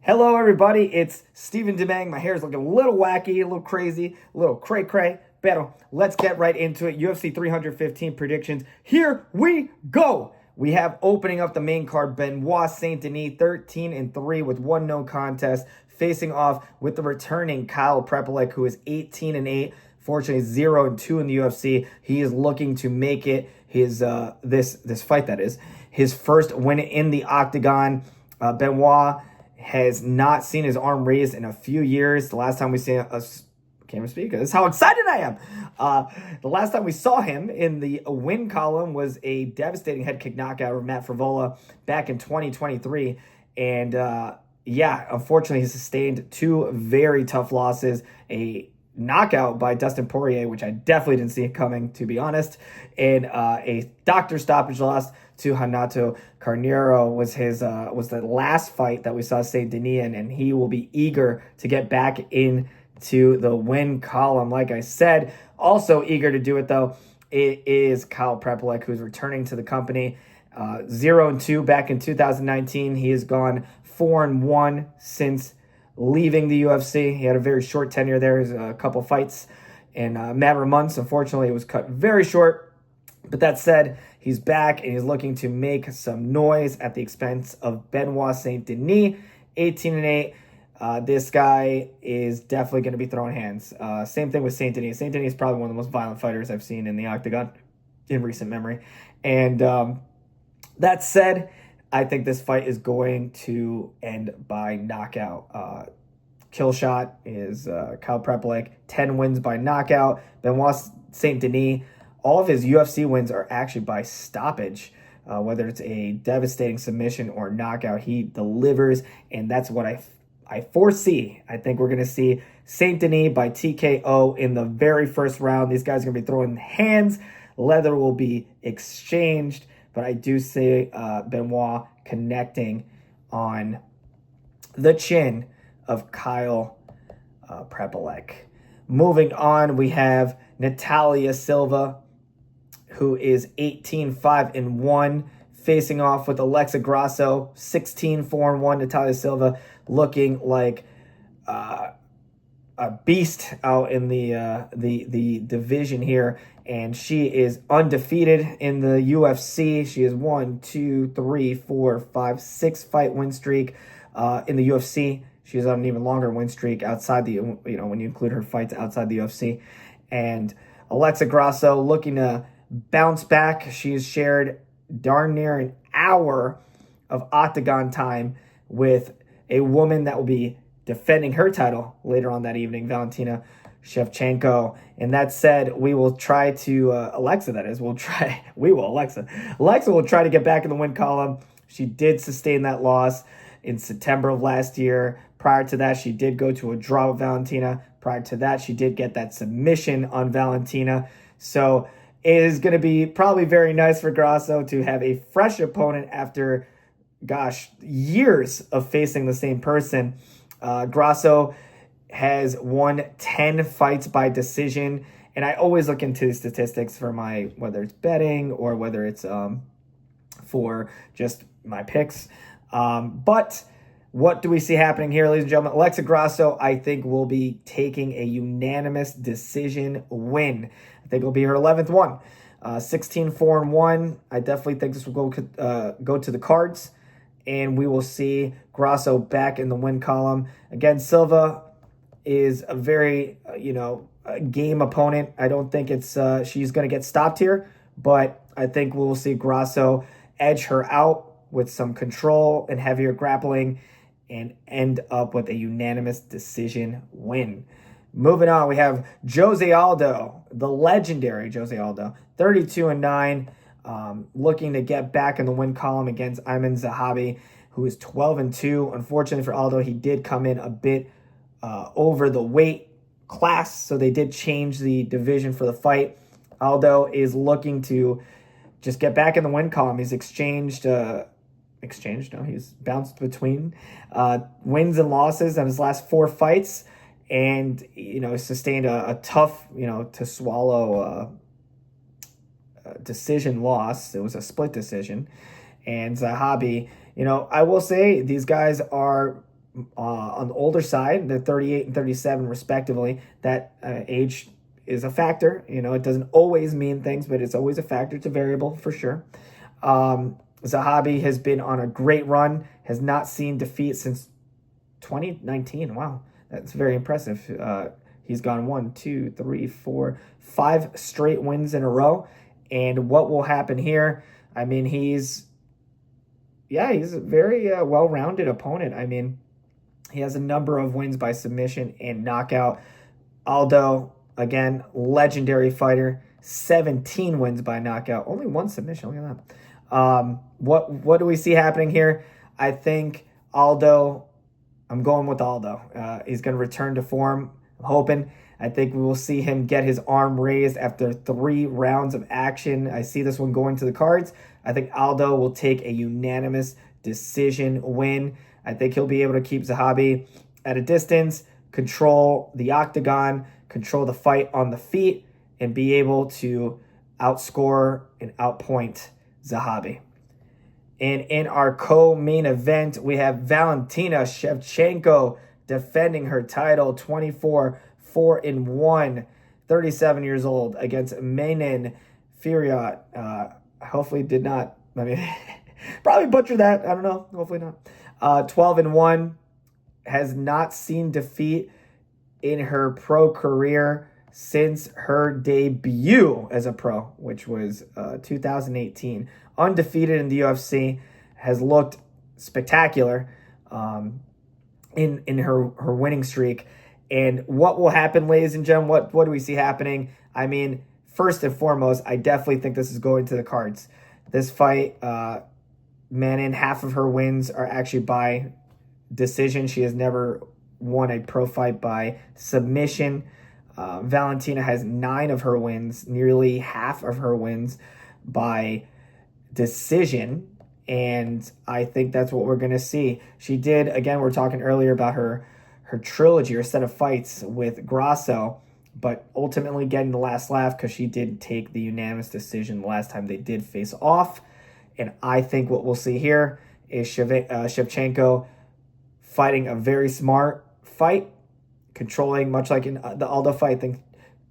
Hello, everybody. It's Steven Dumeng. My hair is looking a little wacky, a little crazy, a little cray-cray. Pero let's get right into it. UFC 315 predictions. Here we go. We have opening up the main card, Benoit Saint Denis, 13-3 with one no contest, facing off with the returning Kyle Prepolek, who is 18-8. Fortunately, 0-2 in the UFC. He is looking to make it his this fight, that is his first win in the octagon. Benoit has not seen his arm raised in a few years. The last time we see us, can't even speak. This is how excited I am. The last time we saw him in the win column was a devastating head kick knockout of Matt Frivola back in 2023. And unfortunately, he sustained two very tough losses. A knockout by Dustin Poirier, which I definitely didn't see it coming, to be honest, and a doctor stoppage loss to Renato Carneiro was the last fight that we saw Saint Denis in, and he will be eager to get back into the win column. Like I said, also eager to do it though, it is Kyle Prepolek, who's returning to the company. 0-2 back in 2019. He has gone 4-1 since leaving the UFC. He had a very short tenure there. A couple fights in a matter of months. Unfortunately, it was cut very short. But that said, he's back and he's looking to make some noise at the expense of Benoit Saint Denis, 18-8. This guy is definitely going to be throwing hands. Same thing with Saint Denis. Saint Denis is probably one of the most violent fighters I've seen in the octagon in recent memory. And that said, I think this fight is going to end by knockout. Kill shot is Kyle Prepolek, 10 wins by knockout. Benoit Saint Denis, all of his UFC wins are actually by stoppage. Whether it's a devastating submission or knockout, he delivers, and that's what I foresee. I think we're going to see Saint Denis by TKO in the very first round. These guys are going to be throwing hands. Leather will be exchanged. But I do see Benoit connecting on the chin of Kyle Prepolek. Moving on, we have Natalia Silva, who is 18-5-1, facing off with Alexa Grasso, 16-4-1. Natalia Silva looking like a beast out in the division here, and she is undefeated in the UFC. She is 6 fight win streak in the UFC. She is on an even longer win streak outside when you include her fights outside the UFC. And Alexa Grasso looking to bounce back. She has shared darn near an hour of octagon time with a woman that will be defending her title later on that evening, Valentina Shevchenko. And that said, we will try to, Alexa will try to get back in the win column. She did sustain that loss in September of last year. Prior to that, she did go to a draw with Valentina. Prior to that, she did get that submission on Valentina. So it is going to be probably very nice for Grasso to have a fresh opponent after, years of facing the same person. Grasso has won 10 fights by decision, and I always look into the statistics for whether it's betting or whether it's for just my picks. But what do we see happening here, ladies and gentlemen? Alexa Grasso, I think, will be taking a unanimous decision win. I think it'll be her 11th one. 16-4-1. I definitely think this will go to the cards, and we will see Grasso back in the win column. Again, Silva is a very, game opponent. I don't think she's going to get stopped here, but I think we'll see Grasso edge her out with some control and heavier grappling and end up with a unanimous decision win. Moving on, we have Jose Aldo, the legendary Jose Aldo, 32-9, looking to get back in the win column against Ayman Zahabi, who is 12-2. Unfortunately for Aldo, he did come in a bit over the weight class, so they did change the division for the fight. Aldo is looking to just get back in the win column. He's he's bounced between wins and losses on his last 4 fights, and sustained a tough to swallow decision loss. It was a split decision. And Zahabi, I will say these guys are on the older side. They're 38 and 37 respectively. That age is a factor. You know, it doesn't always mean things, but it's always a factor. It's a variable for sure. Zahabi has been on a great run, has not seen defeat since 2019. Wow, that's very impressive. He's gone 1, 2, 3, 4, 5 straight wins in a row. And what will happen here? I mean, he's a very well-rounded opponent. I mean, he has a number of wins by submission and knockout. Aldo, again, legendary fighter, 17 wins by knockout. Only 1 submission, look at that. What do we see happening here? I think Aldo, I'm going with Aldo. He's going to return to form, I'm hoping. I think we will see him get his arm raised after 3 rounds of action. I see this one going to the cards. I think Aldo will take a unanimous decision win. I think he'll be able to keep Zahabi at a distance, control the octagon, control the fight on the feet, and be able to outscore and outpoint Zahabi. And in our co-main event, we have Valentina Shevchenko defending her title, 24-4-1, 37 years old, against Manon Fiorot. Hopefully did not, probably butcher that. I don't know. Hopefully not. 12-1, has not seen defeat in her pro career since her debut as a pro, which was 2018. Undefeated in the UFC, has looked spectacular in her winning streak. And what will happen, ladies and gentlemen? What do we see happening? I mean, first and foremost, I definitely think this is going to the cards. This fight, Manon, half of her wins are actually by decision. She has never won a pro fight by submission. Valentina has 9 of her wins, nearly half of her wins by decision. And I think that's what we're going to see. She did, again, we were talking earlier about her trilogy or set of fights with Grasso, but ultimately getting the last laugh because she did take the unanimous decision the last time they did face off. And I think what we'll see here is Shevchenko fighting a very smart fight, controlling, much like in the Aldo fight, I think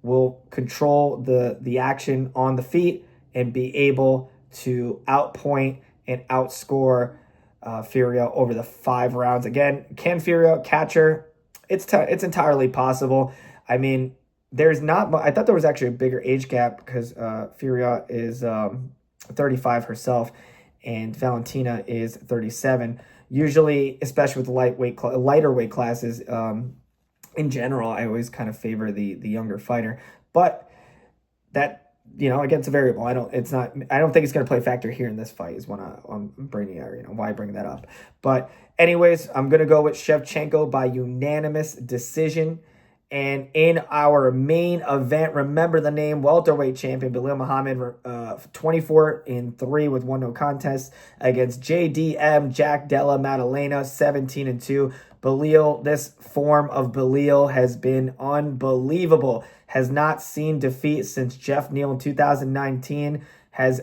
will control the action on the feet and be able to outpoint and outscore Fiorot over the 5 rounds. Again, can Fiorot catch her? It's entirely possible. I mean, there's not. I thought there was actually a bigger age gap because Fiorot is 35 herself, and Valentina is 37. Usually, especially with the lighter weight classes, in general, I always kind of favor the younger fighter. But that, again, it's a variable. I don't think it's going to play a factor here in this fight. Is when I'm bringing why I bring that up. But anyways, I'm going to go with Shevchenko by unanimous decision. And in our main event, remember the name, welterweight champion Belal Muhammad, 24-3 with 1 no contest against JDM Jack Della Maddalena, 17-2. Belal, this form of Belal has been unbelievable. Has not seen defeat since Jeff Neal in 2019. Has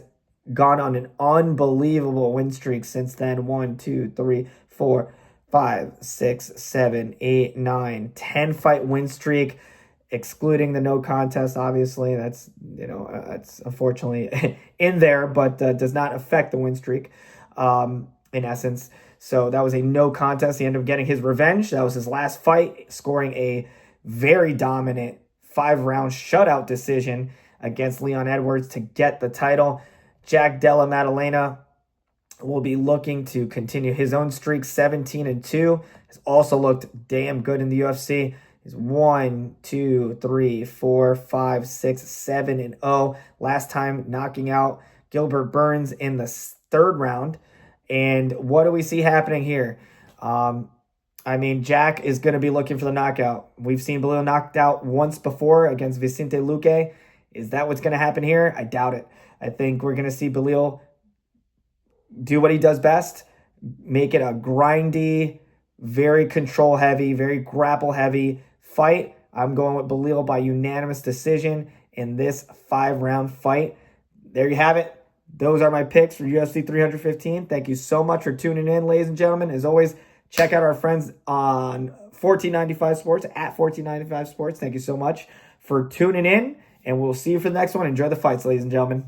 gone on an unbelievable win streak since then. 1, 2, 3, 4, 5, 6, 7, 8, 9, 10 fight win streak, excluding the no contest. Obviously, that's that's unfortunately in there, but does not affect the win streak in essence. So that was a no contest. He ended up getting his revenge. That was his last fight, scoring a very dominant 5-round shutout decision against Leon Edwards to get the title. Jack Della Maddalena will be looking to continue his own streak, 17-2. Has also looked damn good in the UFC. He's 1, 2, 3, 4, 5, 6, 7-0. Last time knocking out Gilbert Burns in the 3rd round. And what do we see happening here? Jack is going to be looking for the knockout. We've seen Belal knocked out once before against Vicente Luque. Is that what's going to happen here? I doubt it. I think we're going to see Belal do what he does best, make it a grindy, very control-heavy, very grapple-heavy fight. I'm going with Belal by unanimous decision in this 5-round fight. There you have it. Those are my picks for UFC 315. Thank you so much for tuning in, ladies and gentlemen. As always, Check out our friends on 1495 Sports, at 1495 Sports. Thank you so much for tuning in, and we'll see you for the next one. Enjoy the fights, ladies and gentlemen.